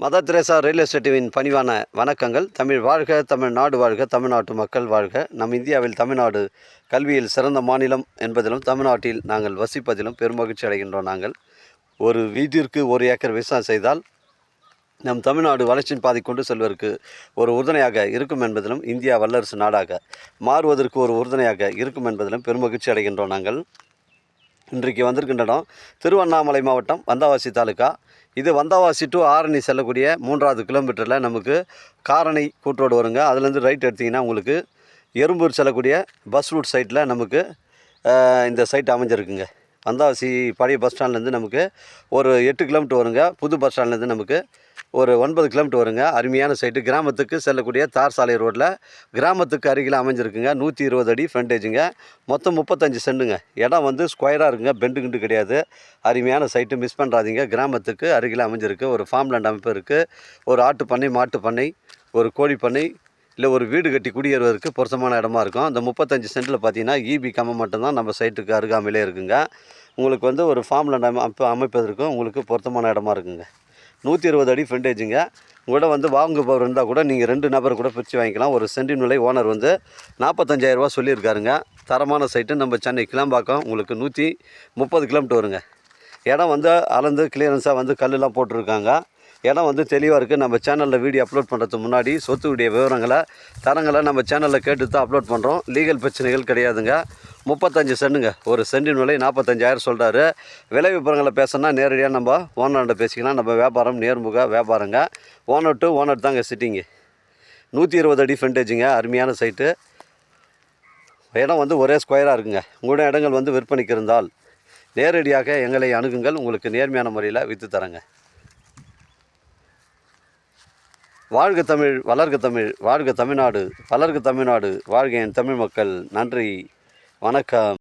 Mother Teresa real எஸ்டேட்டின் பணிவான வணக்கங்கள். தமிழ் வாழ்க, தமிழ்நாடு வாழ்க, தமிழ்நாட்டு மக்கள் வாழ்க. நம் இந்தியாவில் தமிழ்நாடு கல்வியில் சிறந்த மாநிலம் என்பதிலும் தமிழ்நாட்டில் நாங்கள் வசிப்பதிலும் பெருமகிழ்ச்சி அடைகின்றோம். நாங்கள் ஒரு வீட்டிற்கு 1 ஏக்கர் விவசாயம் செய்தால் நம் தமிழ்நாடு வளர்ச்சியின் பாதை கொண்டு செல்வதற்கு ஒரு உறுதுணையாக இருக்கும் என்பதிலும் இந்தியா வல்லரசு நாடாக மாறுவதற்கு ஒரு உறுதுணையாக இருக்கும் என்பதிலும் பெருமகிழ்ச்சி அடைகின்றோம். நாங்கள் இன்றைக்கு வந்திருக்கின்ற இடம் திருவண்ணாமலை மாவட்டம் வந்தவாசி தாலுக்கா. இது வந்தவாசி டு ஆரணி செல்லக்கூடிய 3வது கிலோமீட்டரில் நமக்கு காரணி கூட்டோடு வருங்க. அதுலேருந்து ரைட் எடுத்திங்கன்னா உங்களுக்கு எறும்பூர் செல்லக்கூடிய பஸ் ரூட் சைட்டில் நமக்கு இந்த சைட் அமைஞ்சிருக்குங்க. வந்தவாசி பழைய பஸ் ஸ்டாண்ட்லேருந்து நமக்கு ஒரு 8 கிலோமீட்டர் வருங்க. புது பஸ் ஸ்டாண்ட்லேருந்து நமக்கு ஒரு 9 கிலோமீட்டர் வருங்க. அருமையான சைட்டு. கிராமத்துக்கு செல்லக்கூடிய தார் சாலை ரோட்டில் கிராமத்துக்கு அருகில் அமைஞ்சிருக்குங்க. 120 அடி ஃப்ரண்டேஜுங்க. மொத்தம் 35 சென்ட்டுங்க. இடம் வந்து ஸ்கொயராக இருக்குங்க, பெண்டு கிண்டு கிடையாது. அருமையான சைட்டு, மிஸ் பண்ணுறாதீங்க. கிராமத்துக்கு அருகில் அமைஞ்சிருக்கு. ஒரு ஃபார்ம் லேண்ட் அமைப்பு இருக்குது. ஒரு ஆட்டு பண்ணை, மாட்டு பண்ணை, ஒரு கோழி பண்ணை, இல்லை ஒரு வீடு கட்டி குடியேறுவதற்கு பொருத்தமான இடமா இருக்கும். அந்த 35 சென்ட்டில் பார்த்தீங்கன்னா இபி கம்பம் மட்டும்தான் நம்ம சைட்டுக்கு அருகாமையிலே இருக்குங்க. உங்களுக்கு வந்து ஒரு ஃபார்ம் லேண்ட் அமைப்பதற்கும் உங்களுக்கு பொருத்தமான இடமா இருக்குங்க. 120 அடி ஃப்ரண்டேஜுங்க. உங்கள்கிட்ட வந்து வாங்குபவர் இருந்தால் கூட நீங்கள் 2 நபர் கூட பிரித்து வாங்கிக்கலாம். ஒரு சென்டின் விலை ஓனர் வந்து 45,000 ரூபா சொல்லியிருக்காருங்க. தரமான சைட்டு. நம்ம சென்னை கிளம்பாக்கம். உங்களுக்கு 130 கிலோமீட்டர் வருங்க. இடம் வந்து அளந்து கிளியரன்ஸாக வந்து கல்லுலாம் போட்டிருக்காங்க. இடம் வந்து தெளிவாக இருக்குது. நம்ம சேனலில் வீடியோ அப்லோட் பண்ணுறதுக்கு முன்னாடி சொத்துடைய விவரங்களை தரங்களை நம்ம சேனலில் கேட்டு தான் அப்லோட் பண்ணுறோம். லீகல் பிரச்சனைகள் கிடையாதுங்க. 35 சென்ட்டுங்க. ஒரு சென்டின் விலை 45,000 சொல்கிறாரு. விலை விவரங்களை பேசணுன்னா நேரடியாக நம்ம ஓனர்கிட்ட பேசிக்கலாம். நம்ம வியாபாரம் நேர்முக வியாபாரங்க. ஓனர் டு ஓனர் தாங்க சிட்டிங்கு. 120 அடி ஃப்ரண்டேஜுங்க. அருமையான சைட்டு. இடம் வந்து ஒரே ஸ்கொயராக இருக்குங்க. உங்களுடைய இடங்கள் வந்து விற்பனைக்கு இருந்தால் நேரடியாக எங்களை அணுகுங்கள். உங்களுக்கு நேர்மையான முறையில் விற்று தரங்க. வாழ்க தமிழ், வளர்க தமிழ், வாழ்க தமிழ்நாடு, வளர்க தமிழ்நாடு, வாழ்க என் தமிழ் மக்கள். நன்றி, வணக்கம்.